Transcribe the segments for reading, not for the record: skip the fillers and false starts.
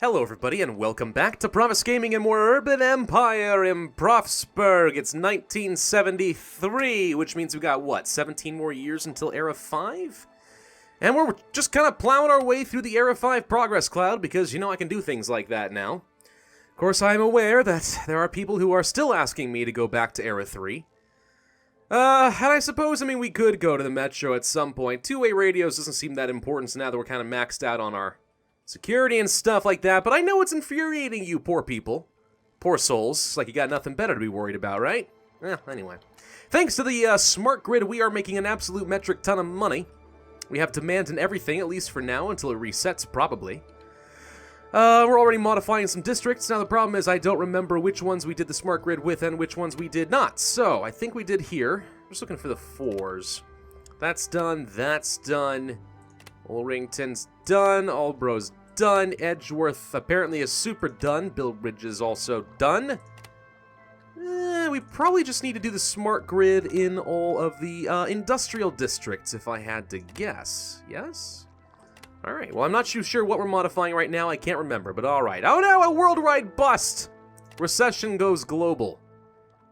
Hello everybody and welcome back to Pravus Gaming and more Urban Empire in Pravsburg. It's 1973, which means we got, what, 17 more years until Era 5? And we're just kind of plowing our way through the Era 5 progress cloud because, you know, I can do things like that now. Of course, I am aware that there are people who are still asking me to go back to Era 3. And I suppose, we could go to the Metro at some point. Two-way radios doesn't seem that important now that we're kind of maxed out on our security and stuff like that, but I know it's infuriating you poor people. Poor souls. It's like you got nothing better to be worried about, right? Anyway. Thanks to the smart grid, we are making an absolute metric ton of money. We have demand in everything, at least for now, until it resets, probably. We're already modifying some districts. Now, the problem is I don't remember which ones we did the smart grid with and which ones we did not. So, I think we did here. I'm just looking for the 4s. That's done. That's done. Ulrington's done. Aldbro's done. Edgeworth apparently is super done. Billbridge is also done. We probably just need to do the smart grid in all of the industrial districts, if I had to guess. Yes? Alright, well, I'm not too sure what we're modifying right now. I can't remember, but alright. Oh no, a worldwide bust! Recession goes global.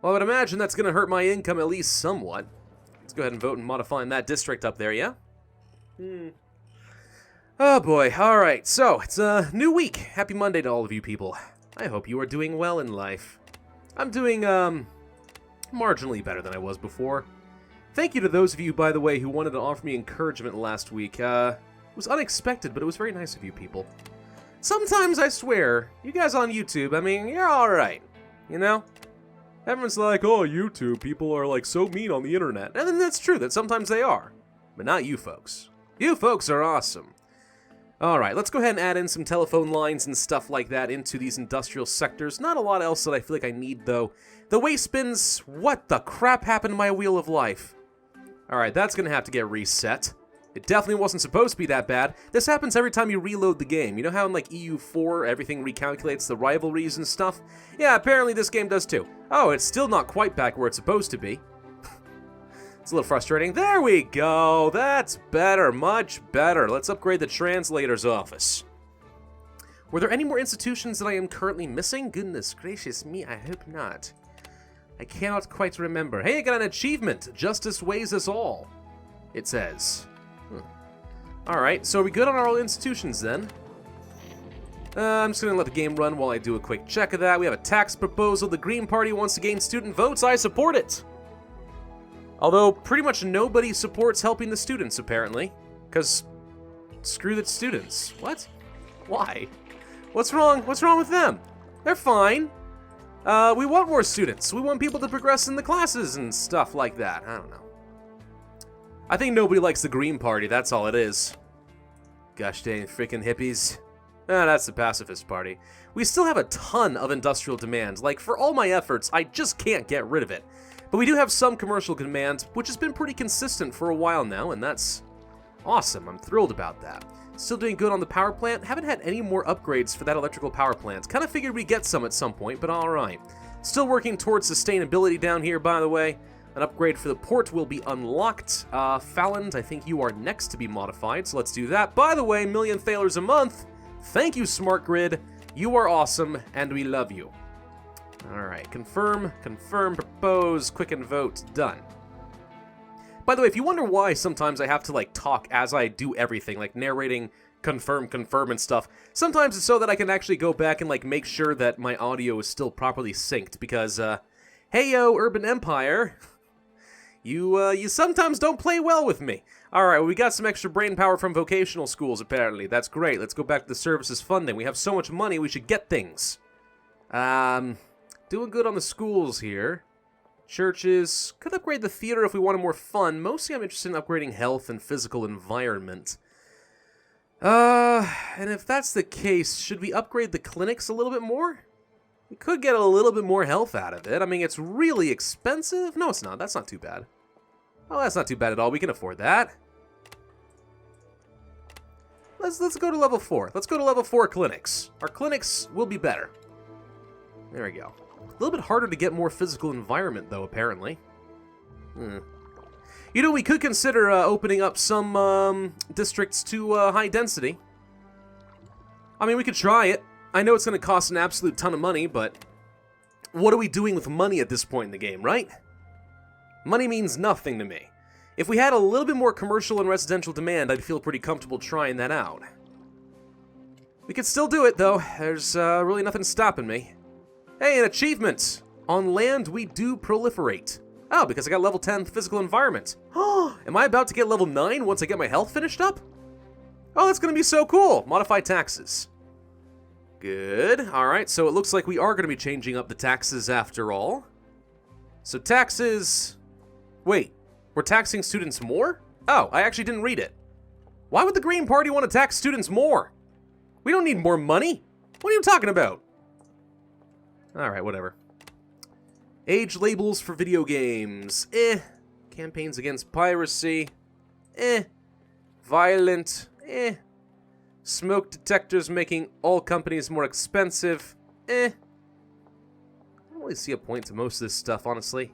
Well, I would imagine that's going to hurt my income at least somewhat. Let's go ahead and vote and modifying that district up there, yeah? Oh boy, alright, so, it's a new week. Happy Monday to all of you people. I hope you are doing well in life. I'm doing, marginally better than I was before. Thank you to those of you, by the way, who wanted to offer me encouragement last week. It was unexpected, but it was very nice of you people. Sometimes, I swear, you guys on YouTube, you're alright, you know? Everyone's like, oh, YouTube, people are, like, so mean on the internet. And then that's true, that sometimes they are. But not you folks. You folks are awesome. Alright, let's go ahead and add in some telephone lines and stuff like that into these industrial sectors. Not a lot else that I feel like I need, though. The waste bins, what the crap happened to my wheel of life? Alright, that's gonna have to get reset. It definitely wasn't supposed to be that bad. This happens every time you reload the game. You know how in, like, EU4, everything recalculates the rivalries and stuff? Yeah, apparently this game does too. Oh, it's still not quite back where it's supposed to be. It's a little frustrating. There we go. That's better. Much better. Let's upgrade the translator's office. Were there any more institutions that I am currently missing? Goodness gracious me, I hope not. I cannot quite remember. Hey, I got an achievement. Justice weighs us all, it says. Alright, so are we good on our institutions then? I'm just going to let the game run while I do a quick check of that. We have a tax proposal. The Green Party wants to gain student votes. I support it. Although, pretty much nobody supports helping the students, apparently. Because, screw the students. What? Why? What's wrong? What's wrong with them? They're fine. We want more students. We want people to progress in the classes and stuff like that. I don't know. I think nobody likes the Green Party, that's all it is. Gosh dang freaking hippies. That's the pacifist party. We still have a ton of industrial demand. Like, for all my efforts, I just can't get rid of it. But we do have some commercial demand, which has been pretty consistent for a while now, and that's awesome. I'm thrilled about that. Still doing good on the power plant. Haven't had any more upgrades for that electrical power plant. Kind of figured we'd get some at some point, but alright. Still working towards sustainability down here, by the way. An upgrade for the port will be unlocked. Falland, I think you are next to be modified, so let's do that. By the way, million thalers a month. Thank you, Smart Grid. You are awesome, and we love you. Alright, confirm, propose, quicken vote, done. By the way, if you wonder why sometimes I have to, like, talk as I do everything, like narrating, confirm, and stuff, sometimes it's so that I can actually go back and, like, make sure that my audio is still properly synced, because, hey-yo, Urban Empire, you sometimes don't play well with me. Alright, well, we got some extra brain power from vocational schools, apparently. That's great. Let's go back to the services funding. We have so much money, we should get things. Doing good on the schools here. Churches. Could upgrade the theater if we wanted more fun. Mostly I'm interested in upgrading health and physical environment. And if that's the case, should we upgrade the clinics a little bit more? We could get a little bit more health out of it. It's really expensive. No, it's not. That's not too bad. Oh, that's not too bad at all. We can afford that. Let's go to level 4. Let's go to level 4 clinics. Our clinics will be better. There we go. A little bit harder to get more physical environment, though, apparently. You know, we could consider opening up some districts to high density. I mean, we could try it. I know it's going to cost an absolute ton of money, but what are we doing with money at this point in the game, right? Money means nothing to me. If we had a little bit more commercial and residential demand, I'd feel pretty comfortable trying that out. We could still do it, though. There's really nothing stopping me. Hey, an achievement! On land, we do proliferate. Oh, because I got level 10 physical environment. Am I about to get level 9 once I get my health finished up? Oh, that's going to be so cool. Modify taxes. Good. Alright, so it looks like we are going to be changing up the taxes after all. So taxes... Wait, we're taxing students more? Oh, I actually didn't read it. Why would the Green Party want to tax students more? We don't need more money. What are you talking about? Alright, whatever. Age labels for video games. Campaigns against piracy. Violent. Smoke detectors making all companies more expensive. I don't really see a point to most of this stuff, honestly.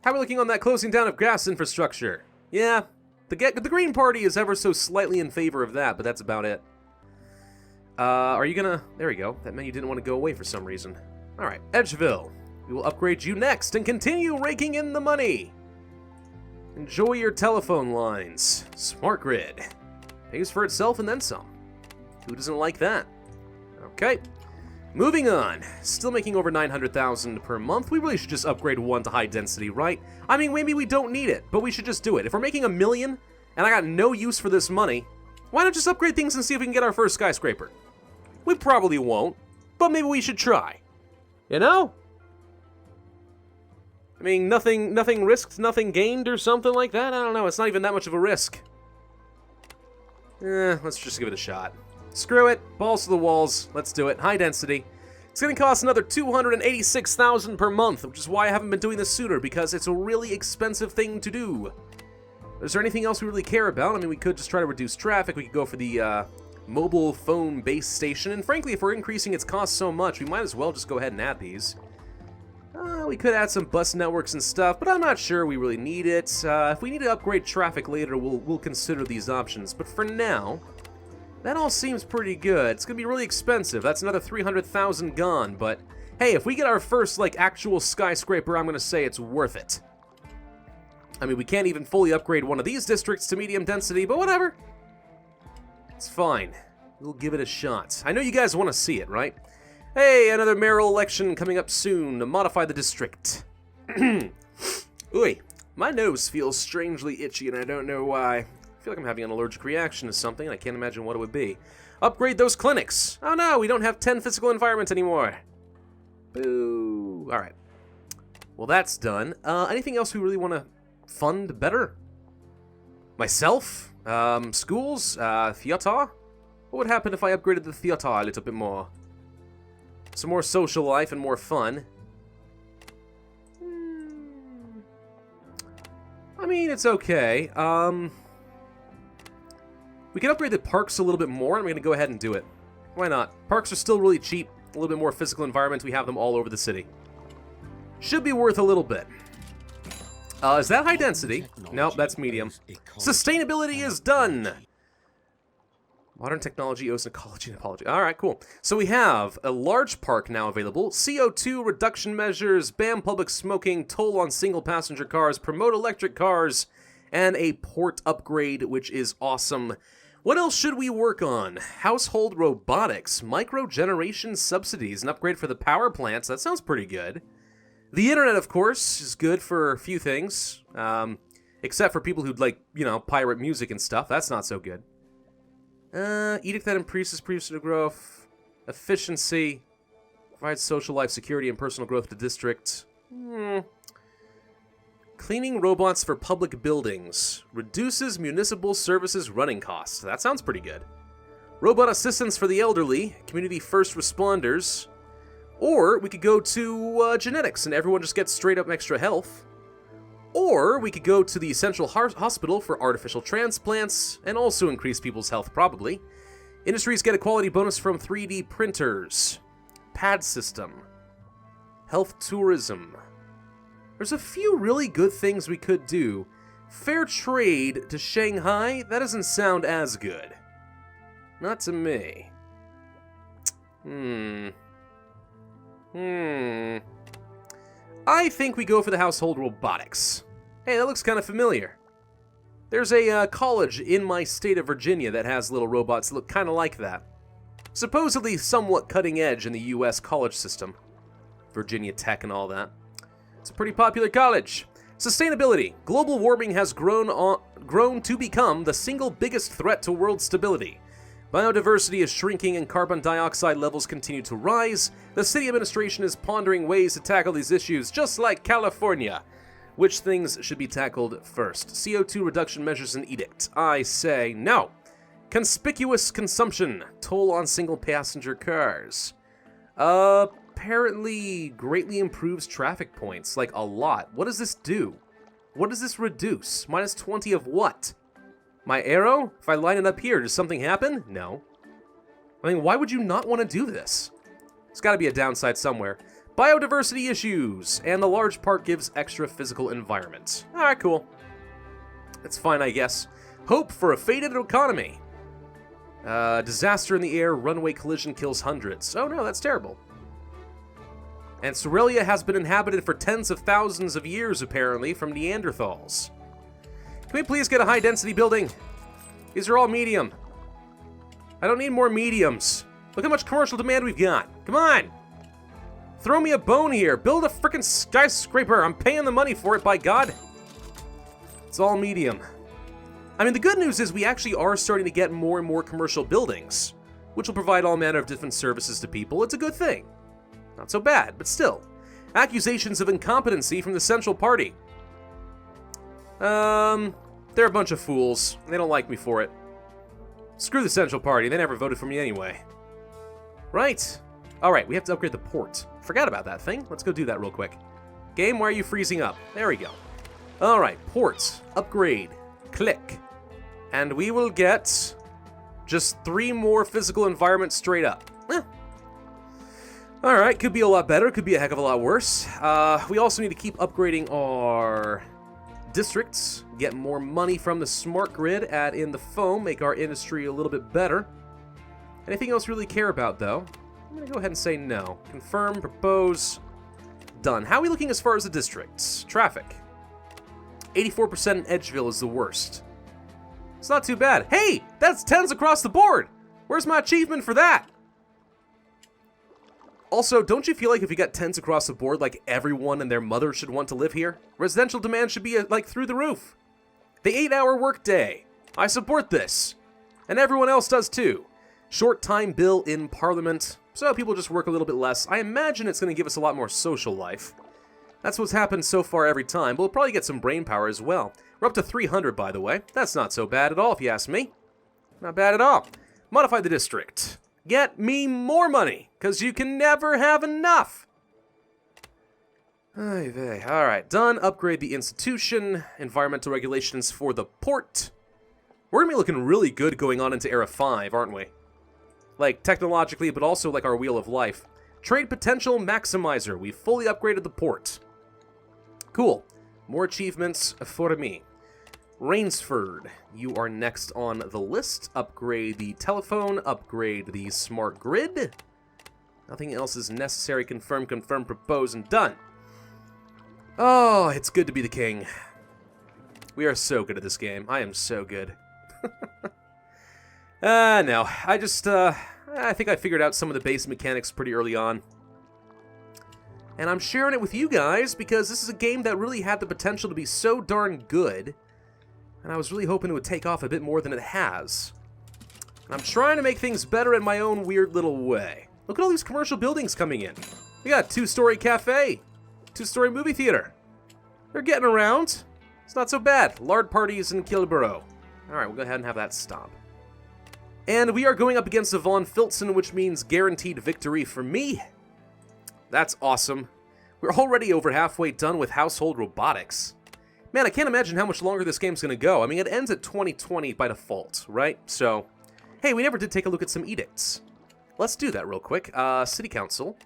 How are we looking on that closing down of gas infrastructure? Yeah, the Green Party is ever so slightly in favor of that, but that's about it. Are you gonna... There we go. That meant you didn't want to go away for some reason. Alright, Edgeville. We will upgrade you next and continue raking in the money. Enjoy your telephone lines. Smart grid. Pays for itself and then some. Who doesn't like that? Okay. Moving on. Still making over 900,000 per month. We really should just upgrade one to high density, right? I mean, maybe we don't need it, but we should just do it. If we're making $1 million and I got no use for this money, why not just upgrade things and see if we can get our first skyscraper? We probably won't, but maybe we should try. You know? I mean, nothing risked, nothing gained or something like that? I don't know, it's not even that much of a risk. Let's just give it a shot. Screw it, balls to the walls, let's do it. High density. It's gonna cost another 286,000 per month, which is why I haven't been doing this sooner, because it's a really expensive thing to do. Is there anything else we really care about? I mean, we could just try to reduce traffic, we could go for the, mobile phone base station, and frankly, if we're increasing its cost so much, we might as well just go ahead and add these. We could add some bus networks and stuff, but I'm not sure we really need it. If we need to upgrade traffic later, we'll consider these options. But for now, that all seems pretty good. It's gonna be really expensive. That's another 300,000 gone, but hey, if we get our first, like, actual skyscraper, I'm gonna say it's worth it. I mean, we can't even fully upgrade one of these districts to medium density, but whatever. It's fine. We'll give it a shot. I know you guys want to see it, right? Hey, another mayoral election coming up soon to modify the district. Ooh, my nose feels strangely itchy and I don't know why. I feel like I'm having an allergic reaction to something and I can't imagine what it would be. Upgrade those clinics. Oh no, we don't have 10 physical environments anymore. Boo. Alright. Well, that's done. Anything else we really want to fund better? Myself? Schools? Theater? What would happen if I upgraded the theater a little bit more? Some more social life and more fun. I mean, it's okay. We can upgrade the parks a little bit more, and I'm going to go ahead and do it. Why not? Parks are still really cheap. A little bit more physical environment. We have them all over the city. Should be worth a little bit. Is that high density? Nope, that's medium. Sustainability is done! Modern technology, ocean ecology, and ecology. Alright, cool. So we have a large park now available, CO2 reduction measures, ban public smoking, toll on single passenger cars, promote electric cars, and a port upgrade, which is awesome. What else should we work on? Household robotics, micro-generation subsidies, an upgrade for the power plants. That sounds pretty good. The internet, of course, is good for a few things, except for people who'd, like, you know, pirate music and stuff. That's not so good. Edict that increases personal growth, efficiency, provides social life security and personal growth to district. Cleaning robots for public buildings, reduces municipal services running costs. That sounds pretty good. Robot assistance for the elderly, community first responders. Or we could go to genetics and everyone just gets straight up extra health. Or we could go to the central hospital for artificial transplants and also increase people's health, probably. Industries get a quality bonus from 3D printers. Pad system. Health tourism. There's a few really good things we could do. Fair trade to Shanghai? That doesn't sound as good. Not to me. I think we go for the household robotics. Hey, that looks kind of familiar. There's a college in my state of Virginia that has little robots that look kind of like that. Supposedly somewhat cutting edge in the US college system. Virginia Tech and all that. It's a pretty popular college. Sustainability. Global warming has grown to become the single biggest threat to world stability. Biodiversity is shrinking and carbon dioxide levels continue to rise. The city administration is pondering ways to tackle these issues, just like California. Which things should be tackled first? CO2 reduction measures and edict. I say no. Conspicuous consumption. Toll on single passenger cars. Apparently greatly improves traffic points, like a lot. What does this do? What does this reduce? Minus 20 of what? My arrow? If I line it up here, does something happen? No. I mean, why would you not want to do this? There's got to be a downside somewhere. Biodiversity issues, and the large park gives extra physical environment. Alright, cool. That's fine, I guess. Hope for a faded economy. Disaster in the air, runway collision kills hundreds. Oh no, that's terrible. And Sorelia has been inhabited for tens of thousands of years, apparently, from Neanderthals. Can we please get a high-density building? These are all medium. I don't need more mediums. Look how much commercial demand we've got. Come on! Throw me a bone here. Build a frickin' skyscraper. I'm paying the money for it, by God. It's all medium. I mean, the good news is we actually are starting to get more and more commercial buildings, which will provide all manner of different services to people. It's a good thing. Not so bad, but still. Accusations of incompetency from the Central Party. They're a bunch of fools. They don't like me for it. Screw the Central Party. They never voted for me anyway. Right. Alright, we have to upgrade the port. Forgot about that thing. Let's go do that real quick. Game, why are you freezing up? There we go. Alright, port. Upgrade. Click. And we will get just 3 more physical environments straight up. Alright, could be a lot better. Could be a heck of a lot worse. We also need to keep upgrading our districts. Get more money from the smart grid. Add in the foam. Make our industry a little bit better. Anything else really care about, though? I'm going to go ahead and say no. Confirm, propose, done. How are we looking as far as the districts? Traffic. 84% in Edgeville is the worst. It's not too bad. Hey, that's 10s across the board. Where's my achievement for that? Also, don't you feel like if you got 10s across the board, like everyone and their mother should want to live here? Residential demand should be like through the roof. The 8-hour workday. I support this. And everyone else does too. Short time bill in Parliament. So people just work a little bit less. I imagine it's going to give us a lot more social life. That's what's happened so far every time. We'll probably get some brain power as well. We're up to 300, by the way. That's not so bad at all, if you ask me. Not bad at all. Modify the district. Get me more money, because you can never have enough. Alright, done. Upgrade the institution. Environmental regulations for the port. We're going to be looking really good going on into Era 5, aren't we? Like, technologically, but also like our wheel of life. Trade potential maximizer. We've fully upgraded the port. Cool. More achievements for me. Rainsford, you are next on the list. Upgrade the telephone. Upgrade the smart grid. Nothing else is necessary. Confirm, confirm, propose, and done. Oh, it's good to be the king. We are so good at this game. I am so good. No. I think I figured out some of the base mechanics pretty early on. And I'm sharing it with you guys because this is a game that really had the potential to be so darn good. And I was really hoping it would take off a bit more than it has. And I'm trying to make things better in my own weird little way. Look at all these commercial buildings coming in. We got a 2-story cafe, 2-story movie theater. They're getting around. It's not so bad. Lard parties in Kilborough. Alright, we'll go ahead and have that stop. And we are going up against a Von Filson, which means guaranteed victory for me. That's awesome. We're already over halfway done with household robotics. Man, I can't imagine how much longer this game's going to go. I mean, it ends at 2020 by default, right? So, hey, we never did take a look at some edicts. Let's do that real quick. City Council.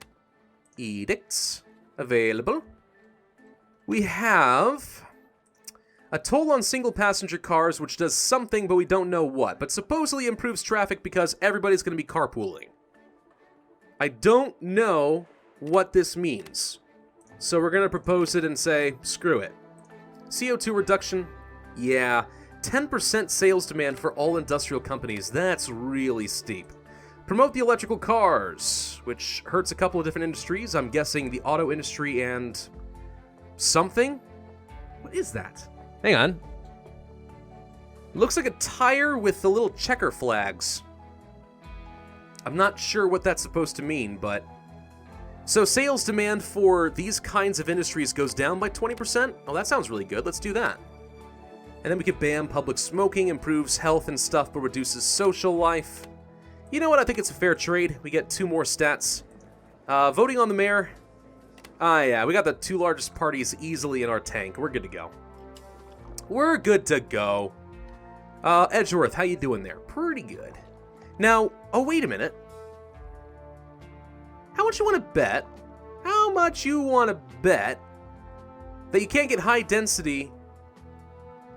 Edicts. Available. We have a toll on single-passenger cars, which does something, but we don't know what. But supposedly improves traffic because everybody's going to be carpooling. I don't know what this means. So we're going to propose it and say, screw it. CO2 reduction? Yeah. 10% sales demand for all industrial companies. That's really steep. Promote the electrical cars, which hurts a couple of different industries. I'm guessing the auto industry and something? What is that? Hang on. Looks like a tire with the little checker flags. I'm not sure what that's supposed to mean, but... So sales demand for these kinds of industries goes down by 20%? Oh, that sounds really good. Let's do that. And then we could ban public smoking, improves health and stuff, but reduces social life. You know what? I think it's a fair trade. We get 2 more stats. Voting on the mayor. Ah, yeah, we got the 2 largest parties easily in our tank. We're good to go. We're good to go. Edgeworth, how you doing there? Pretty good. Now, oh, wait a minute. How much you want to bet? How much you want to bet that you can't get high-density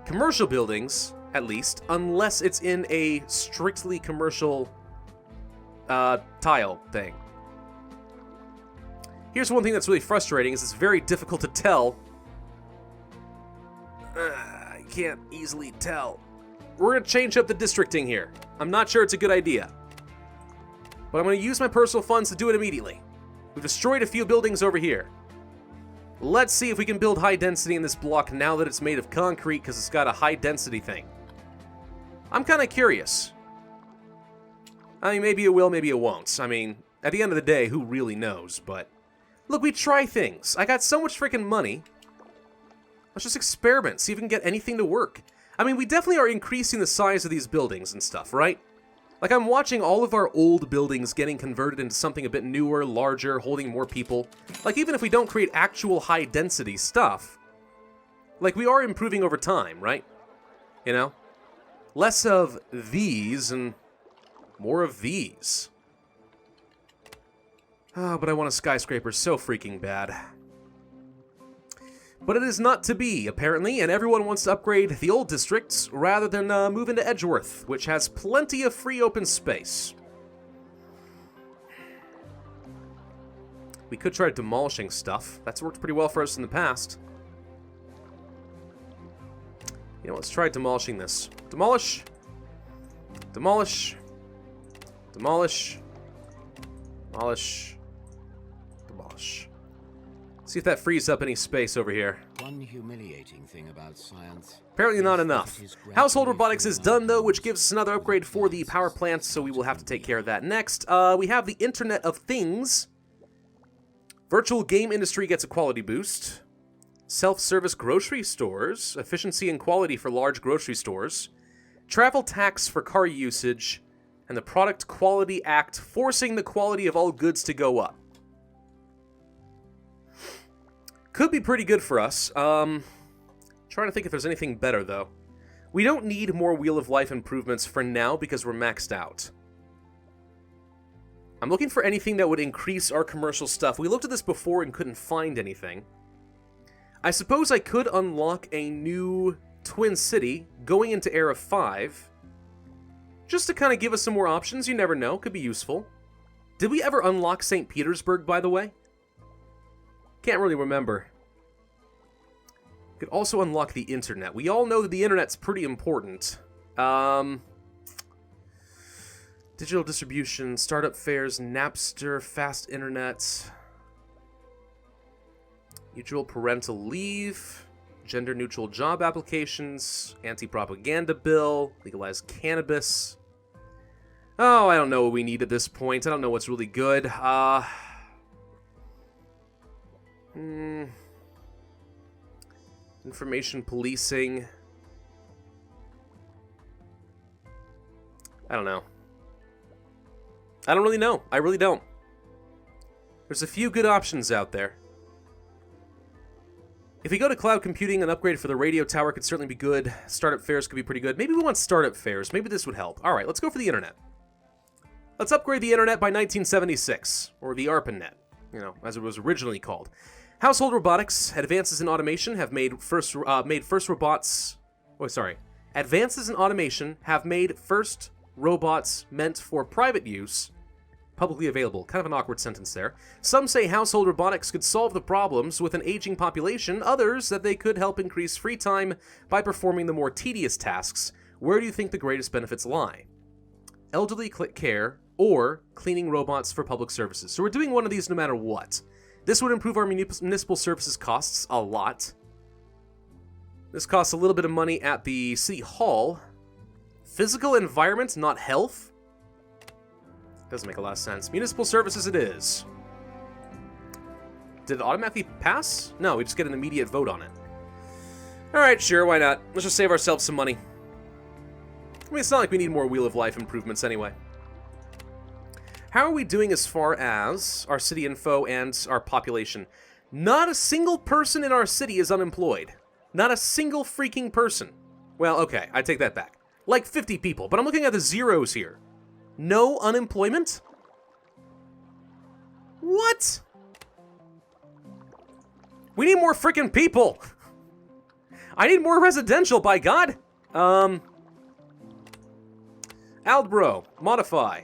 commercial buildings, at least, unless it's in a strictly commercial tile thing? Here's one thing that's really frustrating, is it's very difficult to tell. I can't easily tell. We're going to change up the districting here. I'm not sure it's a good idea. But I'm going to use my personal funds to do it immediately. We've destroyed a few buildings over here. Let's see if we can build high density in this block now that it's made of concrete, because it's got a high density thing. I'm kind of curious. I mean, maybe it will, maybe it won't. I mean, at the end of the day, who really knows? But look, we try things. I got so much freaking money. Let's just experiment, see if we can get anything to work. I mean, we definitely are increasing the size of these buildings and stuff, right? Like, I'm watching all of our old buildings getting converted into something a bit newer, larger, holding more people. Like, even if we don't create actual high-density stuff, like, we are improving over time, right? You know? Less of these and more of these. Oh, but I want a skyscraper so freaking bad. But it is not to be, apparently, and everyone wants to upgrade the old districts rather than move into Edgeworth, which has plenty of free open space. We could try demolishing stuff. That's worked pretty well for us in the past. You know, let's try demolishing this. Demolish. Demolish. Demolish. Demolish. Demolish. See if that frees up any space over here. One humiliating thing about science. Apparently not enough. Household robotics is done though, which gives us another upgrade for the power plants, so we will have to take care of that next. We have the Internet of Things. Virtual game industry gets a quality boost. Self-service grocery stores. Efficiency and quality for large grocery stores. Travel tax for car usage. And the Product Quality Act forcing the quality of all goods to go up. Could be pretty good for us. Trying to think if there's anything better, though. We don't need more Wheel of Life improvements for now because we're maxed out. I'm looking for anything that would increase our commercial stuff. We looked at this before and couldn't find anything. I suppose I could unlock a new Twin City going into Era 5. Just to kind of give us some more options. You never know. Could be useful. Did we ever unlock St. Petersburg, by the way? Can't really remember. Could also unlock the internet. We all know that the internet's pretty important. Digital distribution, startup fairs, Napster, fast internet, mutual parental leave, gender-neutral job applications, anti-propaganda bill, legalize cannabis. Oh, I don't know what we need at this point. I don't know what's really good. Information policing. I don't know. I don't really know. I really don't. There's a few good options out there. If we go to cloud computing, an upgrade for the radio tower could certainly be good. Startup fairs could be pretty good. Maybe we want startup fairs. Maybe this would help. Alright, let's go for the internet. Let's upgrade the internet by 1976. Or the ARPANET, you know, as it was originally called. Household robotics, advances in automation have made first robots... Oh, sorry. Advances in automation have made first robots meant for private use Publicly available. Kind of an awkward sentence there. Some say household robotics could solve the problems with an aging population. Others that they could help increase free time by performing the more tedious tasks. Where do you think the greatest benefits lie? Elderly care or cleaning robots for public services. So we're doing one of these no matter what. This would improve our municipal services costs a lot. This costs a little bit of money at the city hall. Physical environment, not health? Doesn't make a lot of sense. Municipal services it is. Did it automatically pass? No, we just get an immediate vote on it. Alright, sure, why not? Let's just save ourselves some money. I mean, it's not like we need more Wheel of Life improvements anyway. How are we doing as far as our city info and our population? Not a single person in our city is unemployed. Not a single freaking person. Well, okay, I take that back. Like 50 people, but I'm looking at the zeros here. No unemployment? What? We need more freaking people. I need more residential, by God. Aldbro, modify.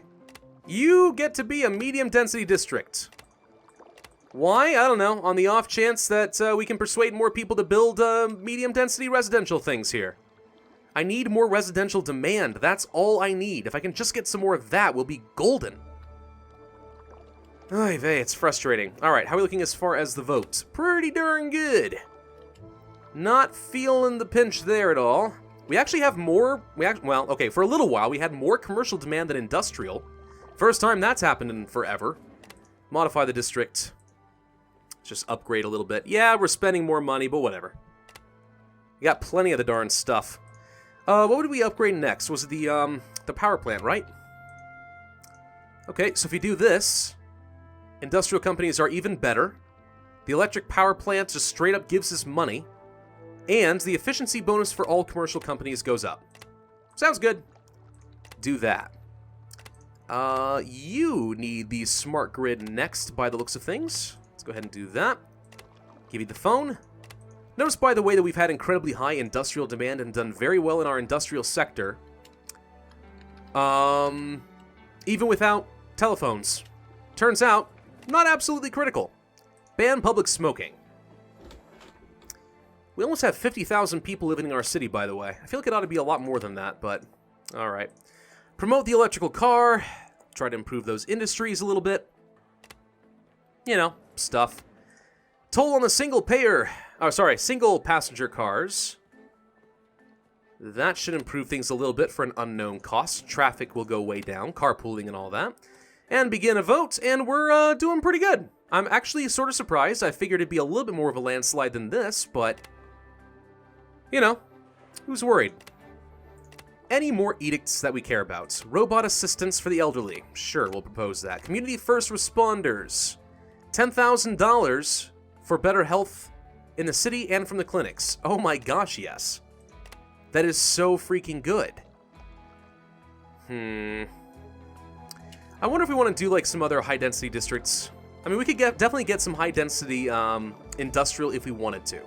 You get to be a medium density district. Why? I don't know. On the off chance that we can persuade more people to build medium density residential things here. I need more residential demand. That's all I need. If I can just get some more of that, we'll be golden. Ay vey, it's frustrating. Alright, how are we looking as far as the vote? Pretty darn good. Not feeling the pinch there at all. We actually have more... well, okay, for a little while, we had more commercial demand than industrial. First time that's happened in forever. Modify the district. Just upgrade a little bit. Yeah, we're spending more money, but whatever. We got plenty of the darn stuff. What would we upgrade next? Was it the power plant, right? Okay, so if we do this, industrial companies are even better. The electric power plant just straight up gives us money. And the efficiency bonus for all commercial companies goes up. Sounds good. Do that. You need the smart grid next by the looks of things. Let's go ahead and do that. Give you the phone. Notice, by the way, that we've had incredibly high industrial demand and done very well in our industrial sector. Even without telephones. Turns out, not absolutely critical. Ban public smoking. We almost have 50,000 people living in our city, by the way. I feel like it ought to be a lot more than that, but alright. Promote the electrical car. Try to improve those industries a little bit. You know, stuff. Toll on the single passenger cars. That should improve things a little bit for an unknown cost. Traffic will go way down, carpooling and all that. And begin a vote, and we're doing pretty good. I'm actually sort of surprised. I figured it'd be a little bit more of a landslide than this, but... you know, who's worried? Any more edicts that we care about? Robot assistance for the elderly. Sure, we'll propose that. Community first responders. $10,000 for better health in the city and from the clinics. Oh my gosh, yes. That is so freaking good. I wonder if we want to do like some other high-density districts. I mean, we could definitely get some high-density industrial if we wanted to.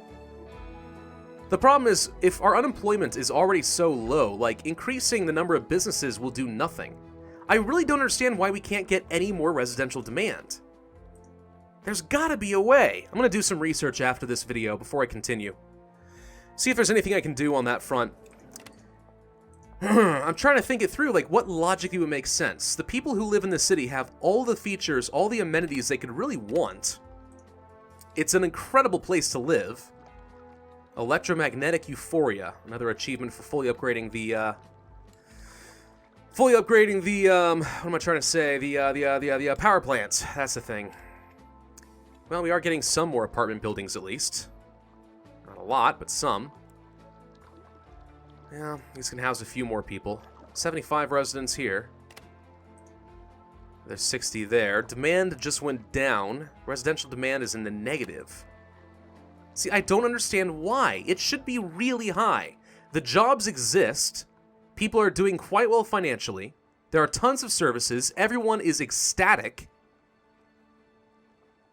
The problem is, if our unemployment is already so low, like, increasing the number of businesses will do nothing. I really don't understand why we can't get any more residential demand. There's gotta be a way. I'm gonna do some research after this video before I continue. See if there's anything I can do on that front. I'm trying to think it through, like, what logically would make sense. The people who live in the city have all the features, all the amenities they could really want. It's an incredible place to live. Electromagnetic euphoria, another achievement for fully upgrading the, what am I trying to say? The power plants. That's the thing. Well, we are getting some more apartment buildings, at least. Not a lot, but some. Yeah, these can house a few more people. 75 residents here. There's 60 there. Demand just went down. Residential demand is in the negative. See, I don't understand why. It should be really high. The jobs exist. People are doing quite well financially. There are tons of services. Everyone is ecstatic.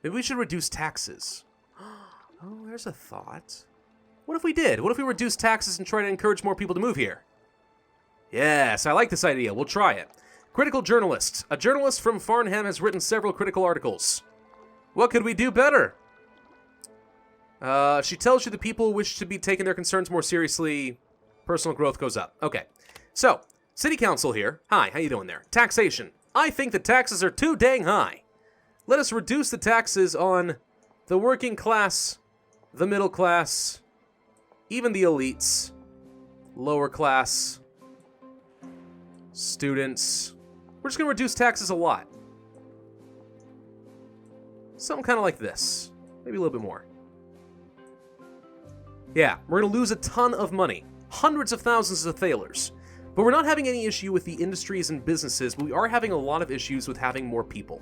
Maybe we should reduce taxes. Oh, there's a thought. What if we did? What if we reduced taxes and try to encourage more people to move here? Yes, I like this idea. We'll try it. Critical journalist. A journalist from Farnham has written several critical articles. What could we do better? She tells you the people wish to be taking their concerns more seriously. Personal growth goes up. Okay. So, City Council here. Hi, how you doing there? Taxation. I think the taxes are too dang high. Let us reduce the taxes on the working class, the middle class, even the elites, lower class, students. We're just going to reduce taxes a lot. Something kind of like this. Maybe a little bit more. Yeah, we're going to lose a ton of money. Hundreds of thousands of thalers. But we're not having any issue with the industries and businesses, but we are having a lot of issues with having more people.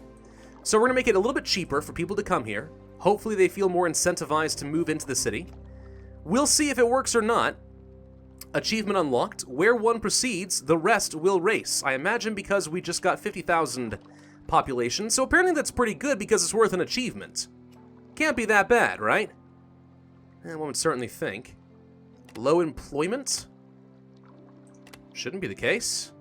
So we're going to make it a little bit cheaper for people to come here. Hopefully they feel more incentivized to move into the city. We'll see if it works or not. Achievement unlocked. Where one proceeds, the rest will race. I imagine because we just got 50,000 population, so apparently that's pretty good because it's worth an achievement. Can't be that bad, right? One would certainly think. Low employment? Shouldn't be the case.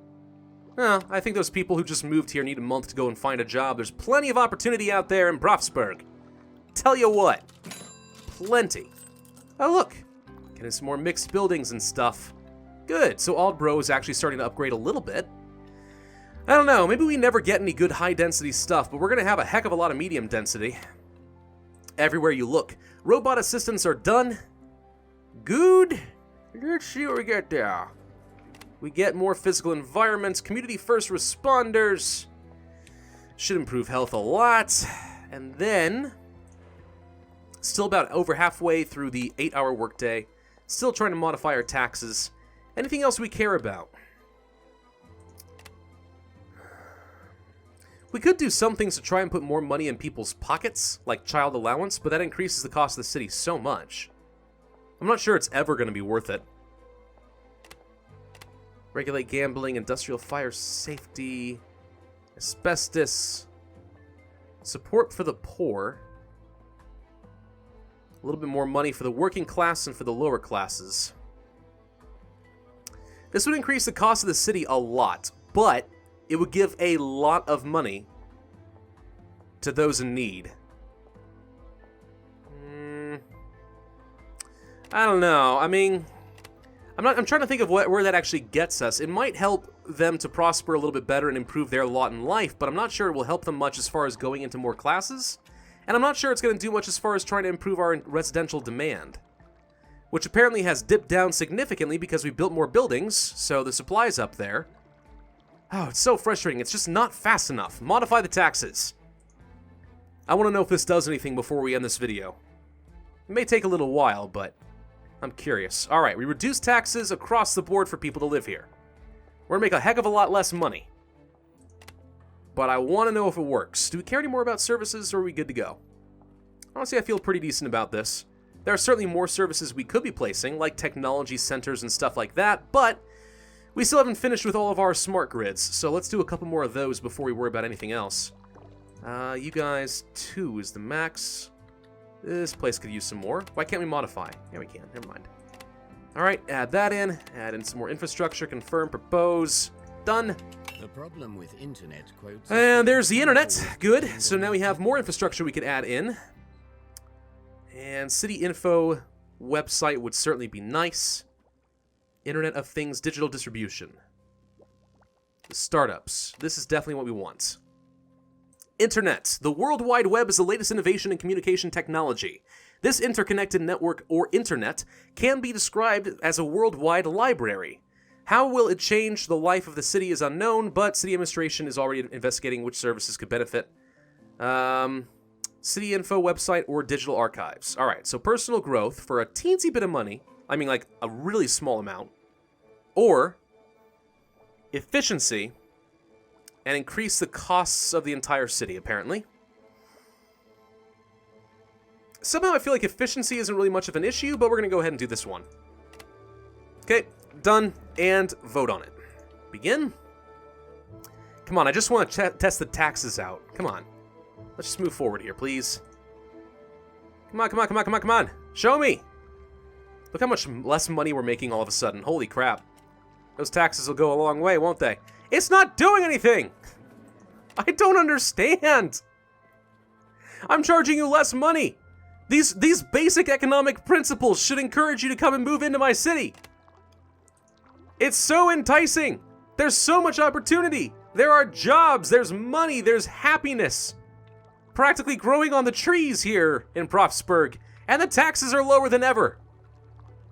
Well, I think those people who just moved here need a month to go and find a job. There's plenty of opportunity out there in Pravsburg. Tell you what. Plenty. Oh, look. Getting some more mixed buildings and stuff. Good. So Aldbro is actually starting to upgrade a little bit. I don't know. Maybe we never get any good high-density stuff, but we're going to have a heck of a lot of medium density. Everywhere you look. Robot assistants are done. Good. Let's see what we get there. We get more physical environments, community first responders. Should improve health a lot. And then, still about over halfway through the 8-hour workday. Still trying to modify our taxes. Anything else we care about? We could do some things to try and put more money in people's pockets, like child allowance, but that increases the cost of the city so much. I'm not sure it's ever going to be worth it. Regulate gambling, industrial fire safety, asbestos, support for the poor, a little bit more money for the working class and for the lower classes. This would increase the cost of the city a lot, but it would give a lot of money to those in need. I don't know. I mean, I'm trying to think of where that actually gets us. It might help them to prosper a little bit better and improve their lot in life, but I'm not sure it will help them much as far as going into more classes. And I'm not sure it's going to do much as far as trying to improve our residential demand, which apparently has dipped down significantly because we built more buildings, so the supply's up there. Oh, it's so frustrating. It's just not fast enough. Modify the taxes. I want to know if this does anything before we end this video. It may take a little while, but I'm curious. All right, we reduce taxes across the board for people to live here. We're going to make a heck of a lot less money. But I want to know if it works. Do we care any more about services, or are we good to go? Honestly, I feel pretty decent about this. There are certainly more services we could be placing, like technology centers and stuff like that, but we still haven't finished with all of our smart grids, so let's do a couple more of those before we worry about anything else. You guys, 2 is the max. This place could use some more. Why can't we modify? Yeah, we can. Never mind. All right, add that in. Add in some more infrastructure. Confirm, propose. Done. The problem with internet quotes. And there's the internet. Good. So now we have more infrastructure we could add in. And city info website would certainly be nice. Internet of Things digital distribution. Startups. This is definitely what we want. Internet. The World Wide Web is the latest innovation in communication technology. This interconnected network, or internet, can be described as a worldwide library. How will it change the life of the city is unknown, but city administration is already investigating which services could benefit. City info website or digital archives. All right, so personal growth for a teensy bit of money, I mean like a really small amount, or efficiency and increase the costs of the entire city, apparently. Somehow I feel like efficiency isn't really much of an issue, but we're going to go ahead and do this one. Okay, done, and vote on it. Begin. Come on, I just want to test the taxes out. Come on. Let's just move forward here, please. Come on, come on, come on, come on, come on. Show me. Look how much less money we're making all of a sudden. Holy crap. Those taxes will go a long way, won't they? It's not doing anything! I don't understand! I'm charging you less money! These basic economic principles should encourage you to come and move into my city! It's so enticing! There's so much opportunity! There are jobs, there's money, there's happiness! Practically growing on the trees here in Pravsburg, and the taxes are lower than ever!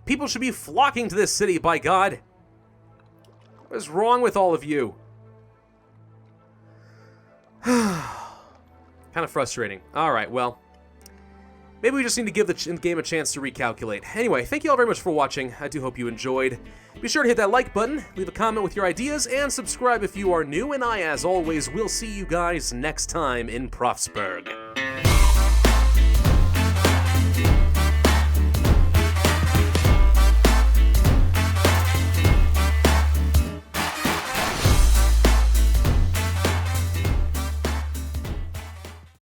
People should be flocking to this city, by God! What is wrong with all of you? Kind of frustrating. Alright, well, maybe we just need to give the game a chance to recalculate. Anyway, thank you all very much for watching. I do hope you enjoyed. Be sure to hit that like button, leave a comment with your ideas, and subscribe if you are new, and I, as always, will see you guys next time in Pravsburg.